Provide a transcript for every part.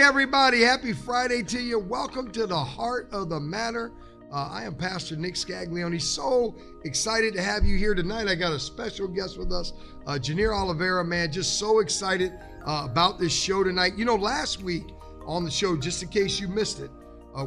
everybody. Happy Friday to you. Welcome to the Heart of the Matter. I am Pastor Nick Scaglione. So excited to have you here tonight. I got a special guest with us, Janier Oliveira, man. Just so excited about this show tonight. You know, last week on the show, just in case you missed it,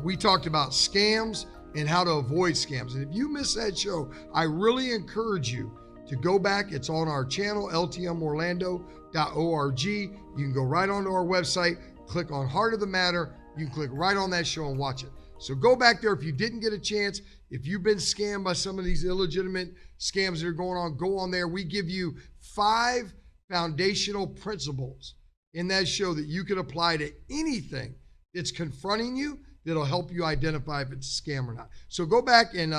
we talked about scams and how to avoid scams. And if you missed that show, I really encourage you to go back. It's on our channel, ltmorlando.org. You can go right onto our website, click on Heart of the Matter. You can click right on that show and watch it. So go back there if you didn't get a chance. If you've been scammed by some of these illegitimate scams that are going on, go on there. We give you 5 foundational principles in that show that you can apply to anything that's confronting you that'll help you identify if it's a scam or not. So go back and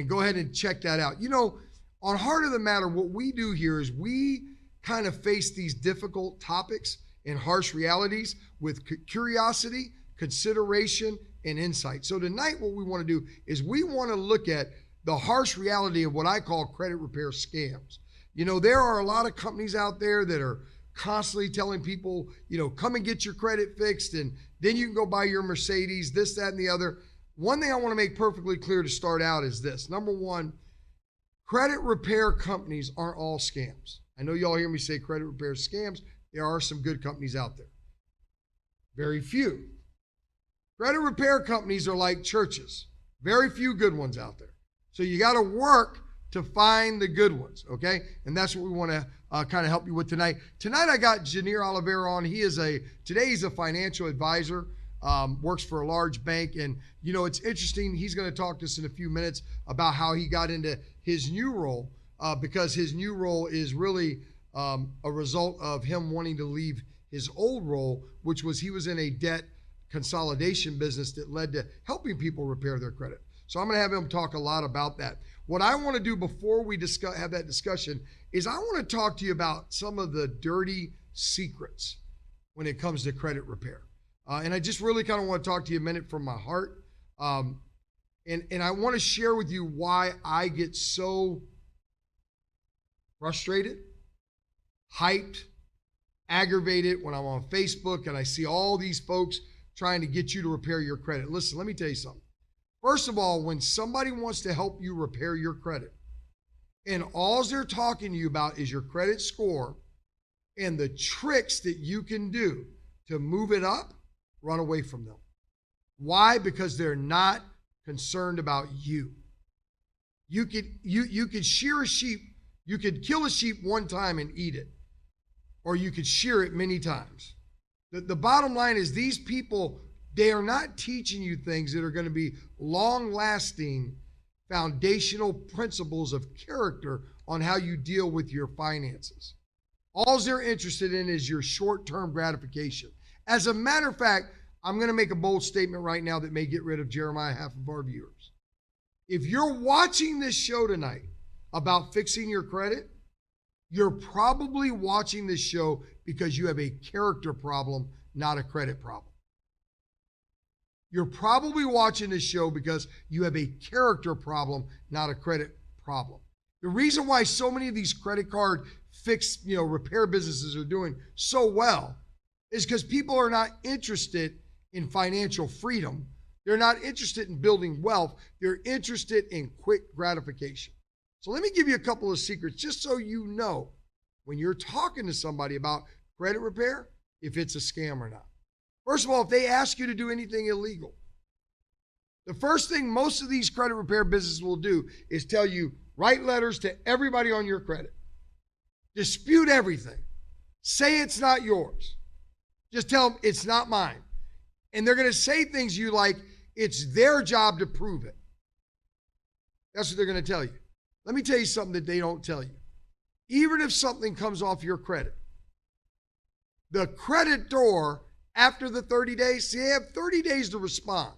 go ahead and check that out. You know, on Heart of the Matter, what we do here is we kind of face these difficult topics and harsh realities with curiosity, consideration, and insight. So tonight what we want to do is we want to look at the harsh reality of what I call credit repair scams. You know, there are a lot of companies out there that are constantly telling people, you know, come and get your credit fixed and then you can go buy your Mercedes, this, that, and the other. One thing I want to make perfectly clear to start out is this. Number one, credit repair companies aren't all scams. I know y'all hear me say credit repair scams. There are some good companies out there. Very few. Credit repair companies are like churches. Very few good ones out there. So you got to work to find the good ones, okay? And that's what we want to kind of help you with tonight. Tonight I got Janier Oliveira on. Today he's a financial advisor, works for a large bank. And, you know, it's interesting. He's going to talk to us in a few minutes about how he got into his new role because his new role is really a result of him wanting to leave his old role, which was he was in a debt consolidation business that led to helping people repair their credit. So I'm going to have him talk a lot about that. What I want to do before we have that discussion is I want to talk to you about some of the dirty secrets when it comes to credit repair. And I just really kind of want to talk to you a minute from my heart. And I want to share with you why I get so frustrated, hyped, aggravated when I'm on Facebook and I see all these folks trying to get you to repair your credit. Listen, let me tell you something. First of all, when somebody wants to help you repair your credit and all they're talking to you about is your credit score and the tricks that you can do to move it up, run away from them. Why? Because they're not concerned about you. You could shear a sheep, you could kill a sheep one time and eat it, or you could shear it many times. The bottom line is these people, they are not teaching you things that are going to be long-lasting foundational principles of character on how you deal with your finances. All they're interested in is your short-term gratification. As a matter of fact, I'm going to make a bold statement right now that may get rid of Jeremiah, half of our viewers. If you're watching this show tonight about fixing your credit, you're probably watching this show because you have a character problem, not a credit problem. You're probably watching this show because you have a character problem, not a credit problem. The reason why so many of these credit card repair businesses are doing so well is because people are not interested in financial freedom. They're not interested in building wealth. They're interested in quick gratification. So let me give you a couple of secrets just so you know when you're talking to somebody about credit repair, if it's a scam or not. First of all, if they ask you to do anything illegal, the first thing most of these credit repair businesses will do is tell you, write letters to everybody on your credit. Dispute everything. Say it's not yours. Just tell them it's not mine. And they're going to say things you like, it's their job to prove it. That's what they're going to tell you. Let me tell you something that they don't tell you. Even if something comes off your credit, the creditor, after the 30 days, they have 30 days to respond.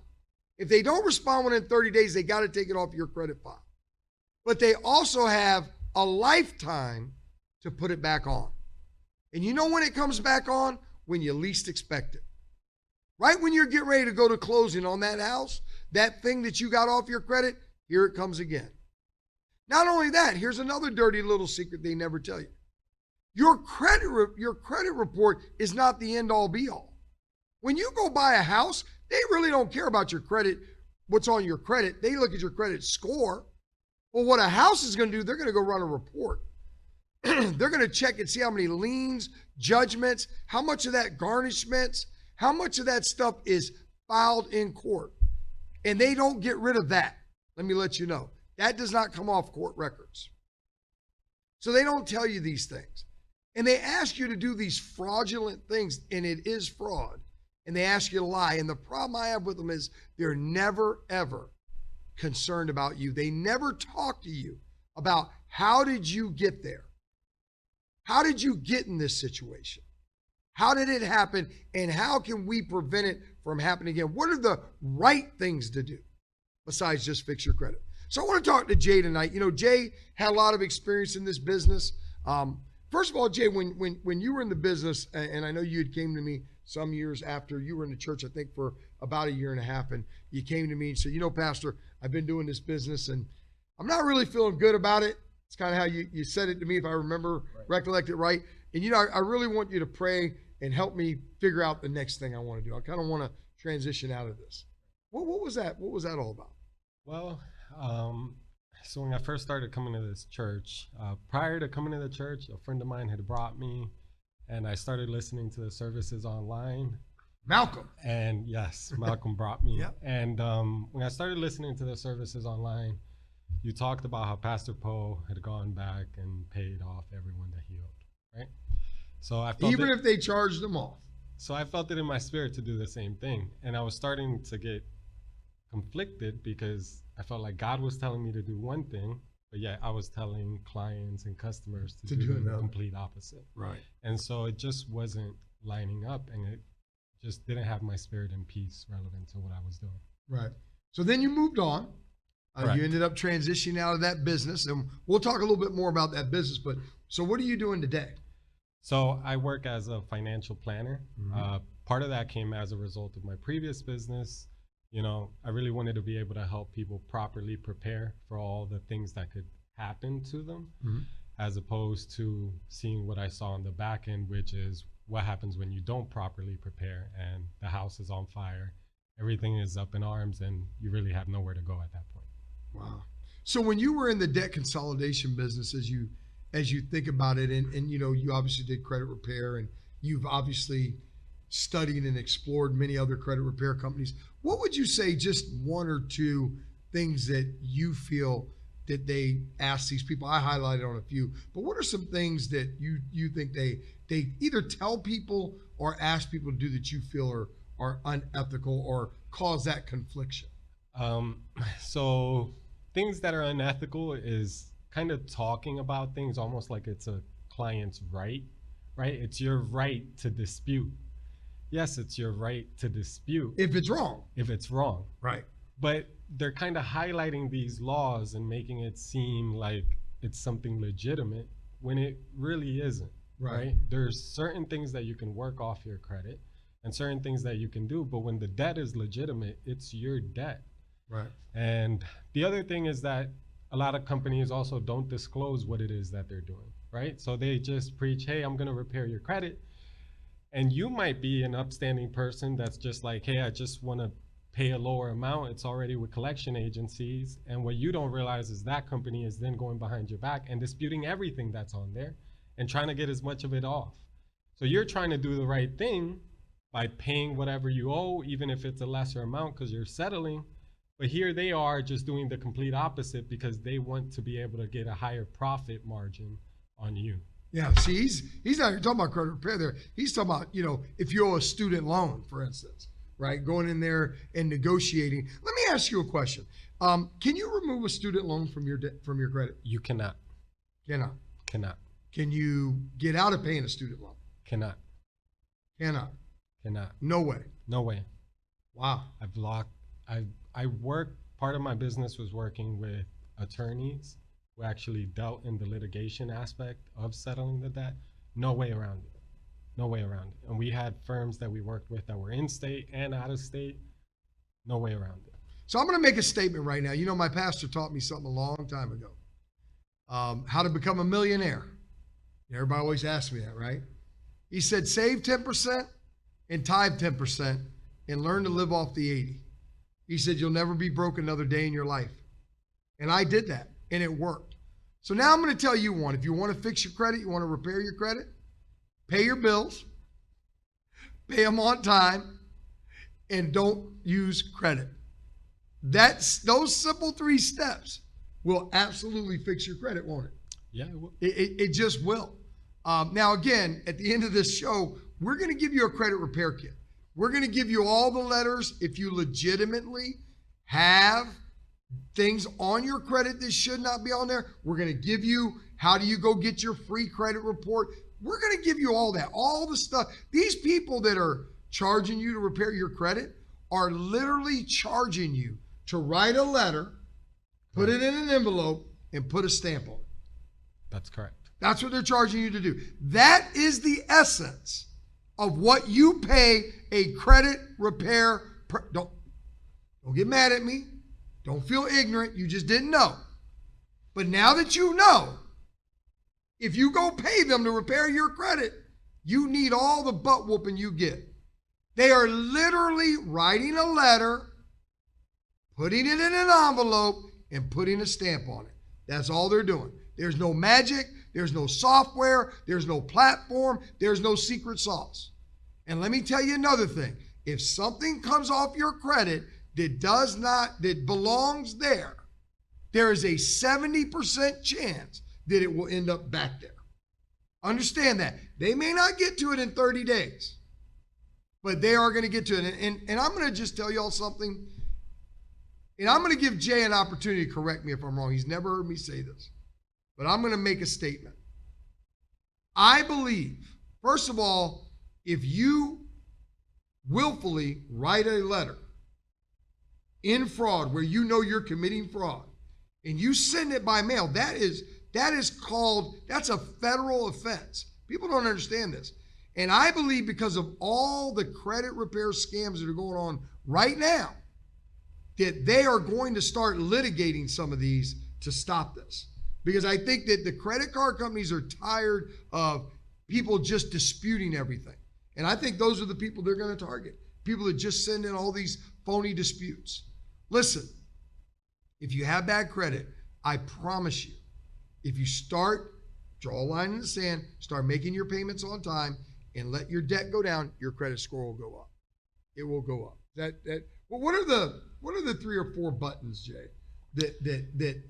If they don't respond within 30 days, they got to take it off your credit file. But they also have a lifetime to put it back on. And you know when it comes back on? When you least expect it. Right when you're getting ready to go to closing on that house, that thing that you got off your credit, here it comes again. Not only that, here's another dirty little secret they never tell you. Your credit report is not the end all be all. When you go buy a house, they really don't care about your credit, what's on your credit. They look at your credit score. Well, what a house is going to do, they're going to go run a report. They're going to check and see how many liens, judgments, how much of that garnishments, how much of that stuff is filed in court. And they don't get rid of that. Let me let you know. That does not come off court records. So they don't tell you these things. And they ask you to do these fraudulent things, and it is fraud. And they ask you to lie. And the problem I have with them is they're never, ever concerned about you. They never talk to you about how did you get there? How did you get in this situation? How did it happen? And how can we prevent it from happening again? What are the right things to do besides just fix your credit? So I want to talk to Jay tonight. You know, Jay had a lot of experience in this business. First of all, Jay, when you were in the business, and I know you had came to me some years after you were in the church, I think for about a year and a half, and you came to me and said, you know, Pastor, I've been doing this business and I'm not really feeling good about it. It's kind of how you said it to me, if I remember, recollect it right. And, you know, I really want you to pray and help me figure out the next thing I want to do. I kind of want to transition out of this. What was that? What was that all about? Well, so when I first started coming to this church, prior to coming to the church, a friend of mine had brought me, and I started listening to the services online. Malcolm. And yes, Malcolm brought me. Yep. And when I started listening to the services online, you talked about how Pastor Poe had gone back and paid off everyone that he owed, right? So I felt even if they charged them off. So I felt it in my spirit to do the same thing. And I was starting to get conflicted because I felt like God was telling me to do one thing, but yet I was telling clients and customers to do the complete opposite. Right. And so it just wasn't lining up, and it just didn't have my spirit and peace relevant to what I was doing. Right. So then you moved on. You ended up transitioning out of that business, and we'll talk a little bit more about that business. But so what are you doing today? So I work as a financial planner. Part of that came as a result of my previous business. You know, I really wanted to be able to help people properly prepare for all the things that could happen to them, as opposed to seeing what I saw on the back end, which is what happens when you don't properly prepare and the house is on fire, everything is up in arms, and you really have nowhere to go at that point. Wow. So when you were in the debt consolidation business, as you think about it, and you know, you obviously did credit repair, and you've obviously studied and explored many other credit repair companies. What would you say, just one or two things that you feel that they ask these people? I highlighted on a few, but what are some things that you think they either tell people or ask people to do that you feel are unethical or cause that confliction? So things that are unethical is kind of talking about things almost like it's a client's right? It's your right to dispute. Yes, it's your right to dispute. If it's wrong. If it's wrong. Right. But they're kind of highlighting these laws and making it seem like it's something legitimate when it really isn't. Right. There's certain things that you can work off your credit and certain things that you can do, but when the debt is legitimate, it's your debt. Right. And the other thing is that a lot of companies also don't disclose what it is that they're doing, right? So they just preach, hey, I'm going to repair your credit. And you might be an upstanding person that's just like, hey, I just want to pay a lower amount. It's already with collection agencies. And what you don't realize is that company is then going behind your back and disputing everything that's on there and trying to get as much of it off. So you're trying to do the right thing by paying whatever you owe, even if it's a lesser amount because you're settling. But here they are just doing the complete opposite because they want to be able to get a higher profit margin on you. Yeah, see, he's not even talking about credit repair there. He's talking about, you know, if you owe a student loan, for instance, right? Going in there and negotiating. Let me ask you a question. Can you remove a student loan from your credit? You cannot. Cannot. Cannot. Can you get out of paying a student loan? Cannot. Cannot. Cannot. No way. No way. Wow. I work, part of my business was working with attorneys who actually dealt in the litigation aspect of settling the debt. No way around it. No way around it. And we had firms that we worked with that were in state and out of state. No way around it. So I'm going to make a statement right now. You know, my pastor taught me something a long time ago. How to become a millionaire. Everybody always asks me that, right? He said, save 10%, and tithe 10% and learn to live off the 80. He said, you'll never be broke another day in your life. And I did that, and it worked. So now I'm going to tell you one. If you want to fix your credit, you want to repair your credit, pay your bills, pay them on time, and don't use credit. Those simple 3 steps will absolutely fix your credit, won't it? Yeah, it will. It just will. Now, again, at the end of this show, we're going to give you a credit repair kit. We're going to give you all the letters if you legitimately have things on your credit that should not be on there. We're going to give you how do you go get your free credit report. We're going to give you all that, all the stuff. These people that are charging you to repair your credit are literally charging you to write a letter, put it in an envelope, and put a stamp on it. That's correct. That's what they're charging you to do. That is the essence of what you pay a credit repair. Don't get mad at me. Don't feel ignorant. You just didn't know. But now that you know, if you go pay them to repair your credit, you need all the butt whooping you get. They are literally writing a letter, putting it in an envelope, and putting a stamp on it. That's all they're doing. There's no magic. There's no software. There's no platform. There's no secret sauce. And let me tell you another thing. If something comes off your credit that belongs there, there is a 70% chance that it will end up back there. Understand that. They may not get to it in 30 days, but they are going to get to it. And I'm going to just tell y'all something. And I'm going to give Jay an opportunity to correct me if I'm wrong. He's never heard me say this. But I'm going to make a statement. I believe, first of all, if you willfully write a letter in fraud where you know you're committing fraud and you send it by mail, that's a federal offense. People don't understand this. And I believe because of all the credit repair scams that are going on right now, that they are going to start litigating some of these to stop this. Because I think that the credit card companies are tired of people just disputing everything. And I think those are the people they're going to target. People that just send in all these phony disputes. Listen, if you have bad credit, I promise you, if you draw a line in the sand, start making your payments on time, and let your debt go down, your credit score will go up. It will go up. Well, what are the 3 or 4 buttons, Jay, that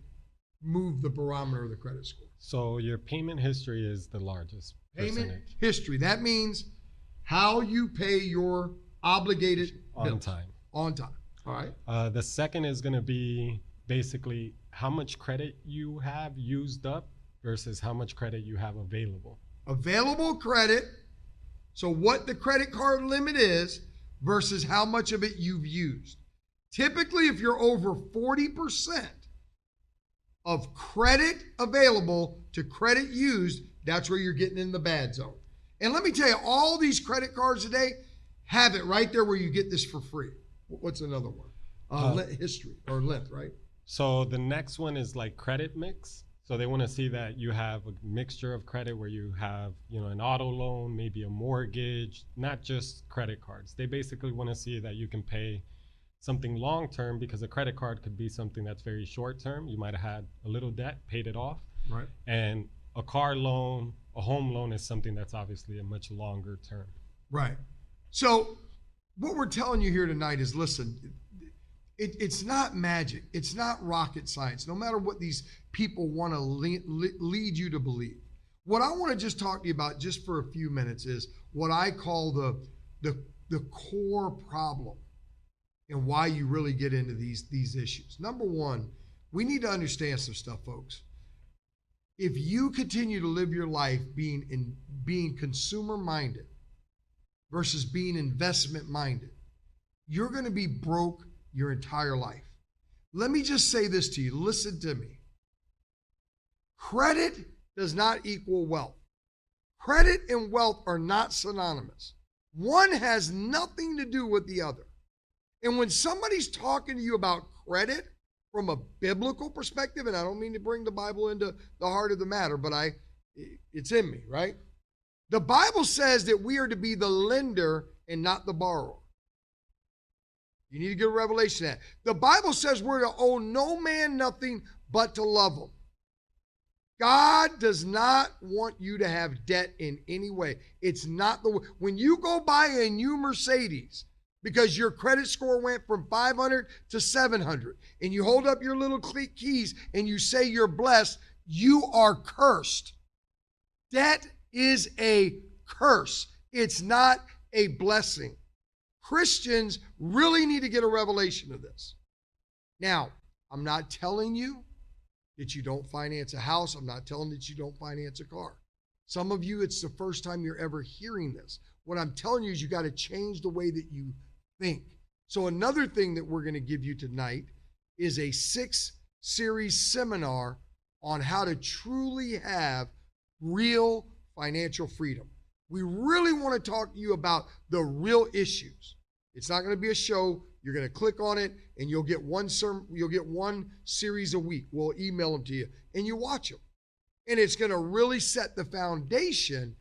move the barometer of the credit score? So your payment history is the largest Payment percentage. history. That means how you pay your obligated On bills. time. On time. All right. The second is going to be basically how much credit you have used up versus how much credit you have available. Available credit. So what the credit card limit is versus how much of it you've used. Typically, if you're over 40% of credit available to credit used, that's where you're getting in the bad zone. And let me tell you, all these credit cards today have it right there where you get this for free. What's another one? History or length, right? So the next one is like credit mix. So they want to see that you have a mixture of credit where you have, an auto loan, maybe a mortgage, not just credit cards. They basically want to see that you can pay something long term, because a credit card could be something that's very short term. You might have had a little debt, paid it off. Right. And a car loan, a home loan is something that's obviously a much longer term. Right. So what we're telling you here tonight is, listen, it's not magic. It's not rocket science, no matter what these people want to lead you to believe. What I want to just talk to you about just for a few minutes is what I call the core problem and why you really get into these issues. Number one, we need to understand some stuff, folks. If you continue to live your life being consumer minded versus being investment minded, you're going to be broke your entire life. Let me just say this to you. Listen to me. Credit does not equal wealth. Credit and wealth are not synonymous. One has nothing to do with the other. And when somebody's talking to you about credit from a biblical perspective, and I don't mean to bring the Bible into the heart of the matter, but it's in me, right? The Bible says that we are to be the lender and not the borrower. You need to get a revelation of that. The Bible says we're to owe no man nothing but to love him. God does not want you to have debt in any way. It's not the way. When you go buy a new Mercedes because your credit score went from 500 to 700 and you hold up your little keys and you say you're blessed, you are cursed. Debt is a curse. It's not a blessing. Christians really need to get a revelation of this. Now, I'm not telling you that you don't finance a house. I'm not telling that you don't finance a car. Some of you, it's the first time you're ever hearing this. What I'm telling you is you got to change the way that you think. So another thing that we're going to give you tonight is a 6-series seminar on how to truly have real financial freedom. We really want to talk to you about the real issues. It's not going to be a show. You're going to click on it and you'll get one series a week. We'll email them to you and you watch them. And it's going to really set the foundation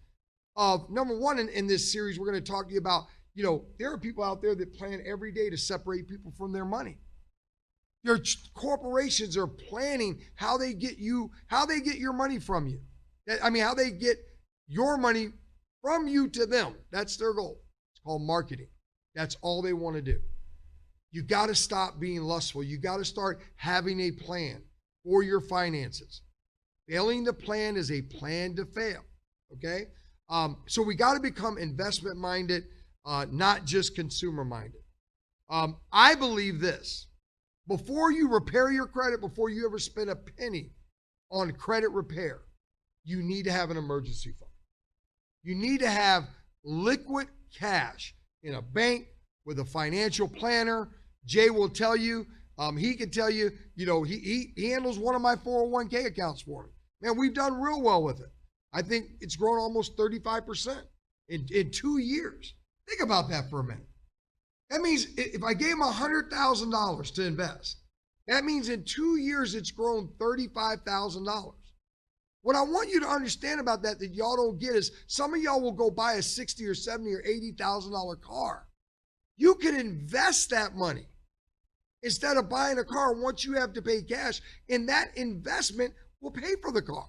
of, number one, in this series, we're going to talk to you about, there are people out there that plan every day to separate people from their money. Their corporations are planning how they get your money from you. How they get your money from you to them. That's their goal. It's called marketing. That's all they want to do. You got to stop being lustful. You got to start having a plan for your finances. Failing the plan is a plan to fail. Okay? So we got to become investment minded, not just consumer minded. I believe this. Before you repair your credit, before you ever spend a penny on credit repair, you need to have an emergency fund. You need to have liquid cash in a bank with a financial planner. Jay will tell you, he can tell you, he handles one of my 401k accounts for me. Man, we've done real well with it. I think it's grown almost 35% in 2 years. Think about that for a minute. That means if I gave him $100,000 to invest, that means in 2 years it's grown $35,000. What I want you to understand about that y'all don't get is some of y'all will go buy a $60 or $70 or $80,000 car. You can invest that money instead of buying a car once you have to pay cash, and that investment will pay for the car.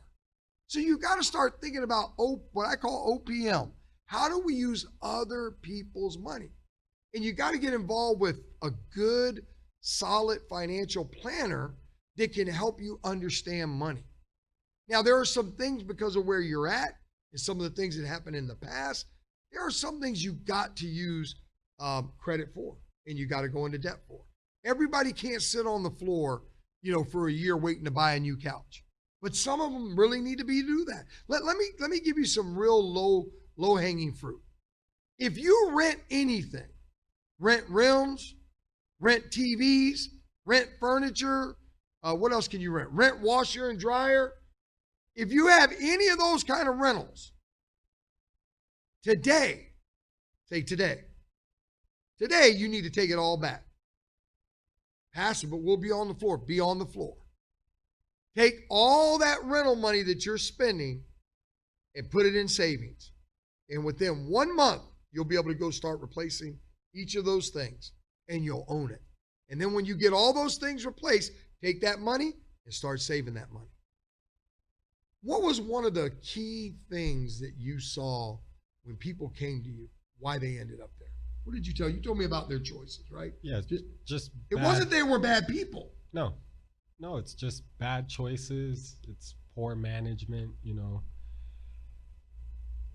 So you got to start thinking about what I call OPM. How do we use other people's money? And you got to get involved with a good, solid financial planner that can help you understand money. Now, there are some things because of where you're at and some of the things that happened in the past, there are some things you got to use credit for and you got to go into debt for. Everybody can't sit on the floor, for a year waiting to buy a new couch. But some of them really need to do that. Let me give you some real low-hanging fruit. If you rent anything, rent rims, rent TVs, rent furniture, what else can you rent? Rent washer and dryer. If you have any of those kind of rentals, today, you need to take it all back. Pastor, but we'll be on the floor. Be on the floor. Take all that rental money that you're spending and put it in savings. And within 1 month, you'll be able to go start replacing each of those things and you'll own it. And then when you get all those things replaced, take that money and start saving that money. What was one of the key things that you saw when people came to you, why they ended up there? What did you tell? You told me about their choices, right? Yeah, just it wasn't they were bad people. No, it's just bad choices. It's poor management,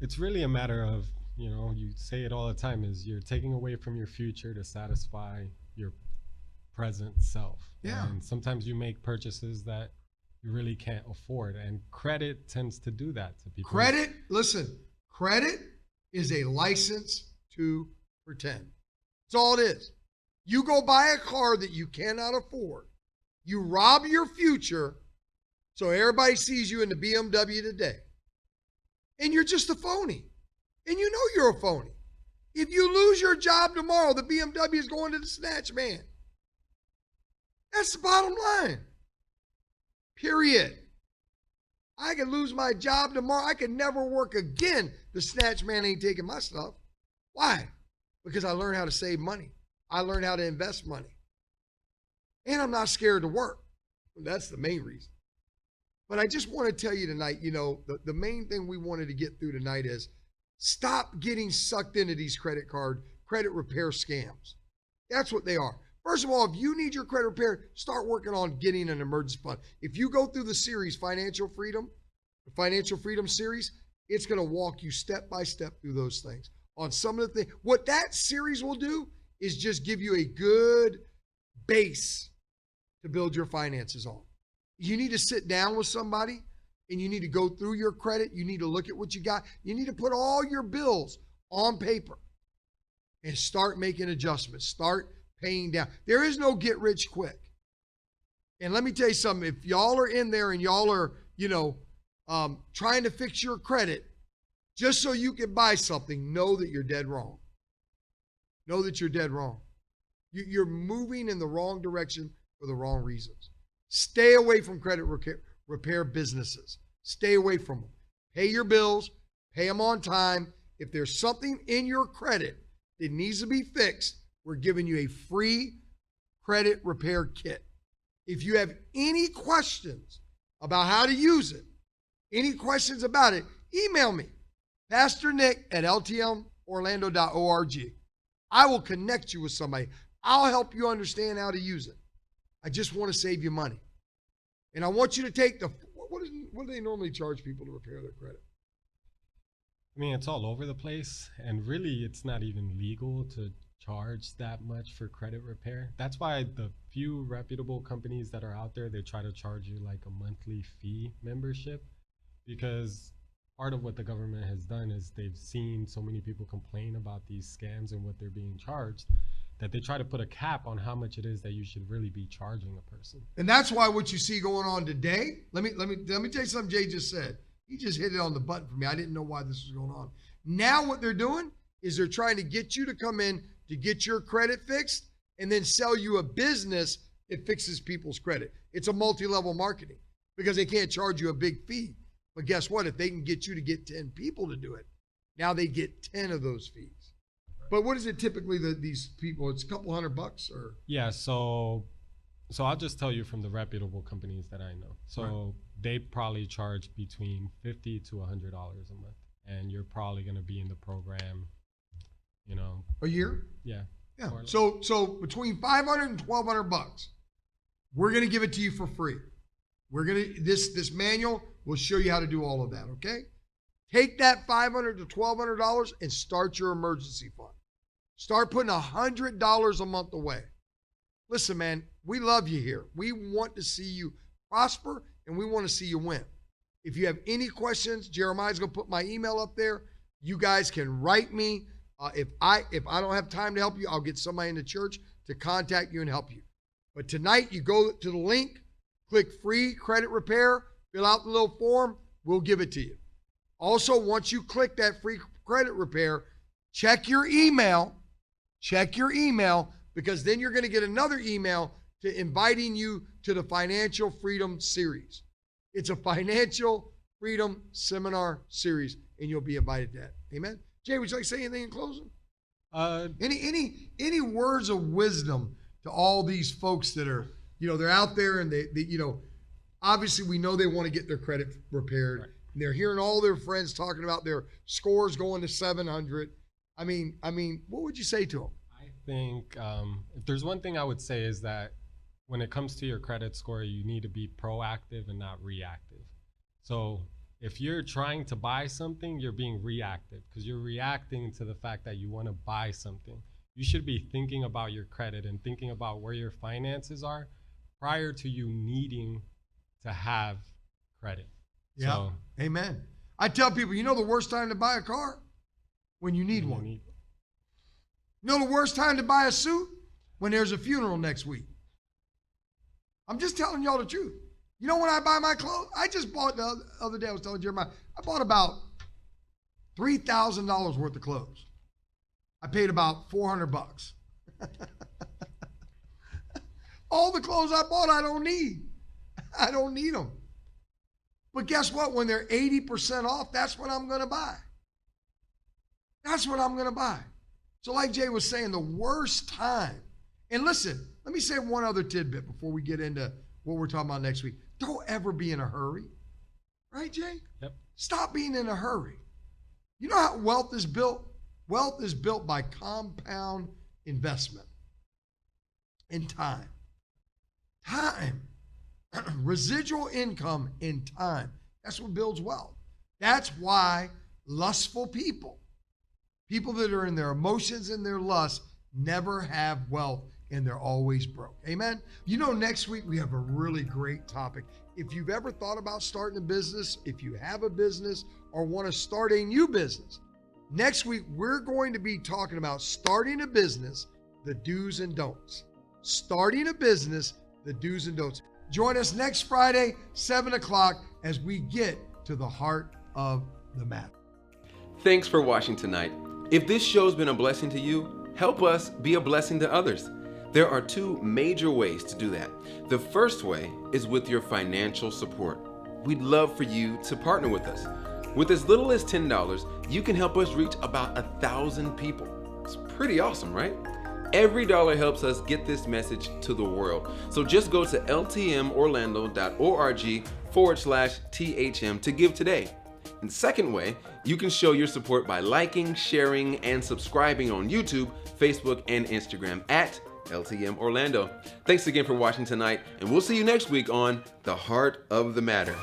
It's really a matter of, you say it all the time, is you're taking away from your future to satisfy your present self. Yeah. And sometimes you make purchases that you really can't afford. And credit tends to do that to people. Credit is a license to pretend. That's all it is. You go buy a car that you cannot afford. You rob your future so everybody sees you in the BMW today. And you're just a phony. And you know you're a phony. If you lose your job tomorrow, the BMW is going to the snatch man. That's the bottom line. Period. I could lose my job tomorrow. I could never work again. The snatch man ain't taking my stuff. Why? because I learned how to save money. I learned how to invest money. And I'm not scared to work. That's the main reason. But I just want to tell you tonight, the main thing we wanted to get through tonight is stop getting sucked into these credit repair scams. That's what they are. First of all, if you need your credit repair, start working on getting an emergency fund. If you go through the series, Financial Freedom series, it's going to walk you step by step through those things. On some of the things, what that series will do is just give you a good base to build your finances on. You need to sit down with somebody and you need to go through your credit. You need to look at what you got. You need to put all your bills on paper and start making adjustments. Start paying down. There is no get rich quick. And let me tell you something. If y'all are in there and y'all are, trying to fix your credit just so you can buy something, know that you're dead wrong. Know that you're dead wrong. You're moving in the wrong direction for the wrong reasons. Stay away from credit repair businesses. Stay away from them. Pay your bills. Pay them on time. If there's something in your credit that needs to be fixed, we're giving you a free credit repair kit. If you have any questions about how to use it, any questions about it, email me, Pastor Nick at ltmorlando.org. I will connect you with somebody. I'll help you understand how to use it. I just want to save you money. And I want you to take what do they normally charge people to repair their credit? I mean, it's all over the place. And really, it's not even legal to charge that much for credit repair. That's why the few reputable companies that are out there, they try to charge you like a monthly fee membership, because part of what the government has done is they've seen so many people complain about these scams and what they're being charged, that they try to put a cap on how much it is that you should really be charging a person. And that's why what you see going on today, let me tell you something Jay just said. He just hit it on the button for me. I didn't know why this was going on. Now what they're doing is they're trying to get you to come in to get your credit fixed and then sell you a business that fixes people's credit. It's a multi-level marketing because they can't charge you a big fee. But guess what? If they can get you to get 10 people to do it, now they get 10 of those fees. But what is it typically these people? It's a couple $100 or? Yeah, so I'll just tell you from the reputable companies that I know. So right. They probably charge between $50 to $100 a month, and you're probably going to be in the program, a year. Yeah. Yeah. So between $500 and $1,200, we're going to give it to you for free. We're going to this manual will show you how to do all of that. Okay. Take that $500 to $1,200 and start your emergency fund. Start putting $100 a month away. Listen, man, we love you here. We want to see you prosper and we want to see you win. If you have any questions, Jeremiah's going to put my email up there. You guys can write me. If I don't have time to help you, I'll get somebody in the church to contact you and help you. But tonight, you go to the link, click free credit repair, fill out the little form, we'll give it to you. Also, once you click that free credit repair, check your email, because then you're going to get another email to inviting you to the Financial Freedom Series. It's a Financial Freedom Seminar Series, and you'll be invited to that. Amen? Jay, would you like to say anything in closing? Any words of wisdom to all these folks that are, they're out there and they obviously we know they want to get their credit repaired. Right. And they're hearing all their friends talking about their scores going to 700. I mean, what would you say to them? I think if there's one thing I would say is that when it comes to your credit score, you need to be proactive and not reactive. So if you're trying to buy something, you're being reactive because you're reacting to the fact that you want to buy something. You should be thinking about your credit and thinking about where your finances are prior to you needing to have credit. Yeah. So, amen. I tell people, the worst time to buy a car? When you need one. The worst time to buy a suit? When there's a funeral next week. I'm just telling y'all the truth. When I buy my clothes, I just bought the other day, I was telling Jeremiah, I bought about $3,000 worth of clothes. I paid about $400. All the clothes I bought, I don't need. I don't need them. But guess what? When they're 80% off, that's what I'm going to buy. That's what I'm going to buy. So like Jay was saying, the worst time, and listen, let me say one other tidbit before we get into what we're talking about next week. Don't ever be in a hurry. Right, Jay? Yep. Stop being in a hurry. You know how wealth is built? Wealth is built by compound investment in time. Time. Residual income in time. That's what builds wealth. That's why lustful people that are in their emotions and their lust, never have wealth and they're always broke. Amen? You know, next week we have a really great topic. If you've ever thought about starting a business, if you have a business or want to start a new business, next week we're going to be talking about starting a business, the do's and don'ts. Starting a business, the do's and don'ts. Join us next Friday, 7 o'clock, as we get to the heart of the matter. Thanks for watching tonight. If this show's been a blessing to you, help us be a blessing to others. There are two major ways to do that. The first way is with your financial support. We'd love for you to partner with us. With as little as $10, you can help us reach about 1,000 people. It's pretty awesome, right? Every dollar helps us get this message to the world. So just go to ltmorlando.org/THM to give today. And second way, you can show your support by liking, sharing, and subscribing on YouTube, Facebook, and Instagram at LTM Orlando. Thanks again for watching tonight, and we'll see you next week on The Heart of the Matter.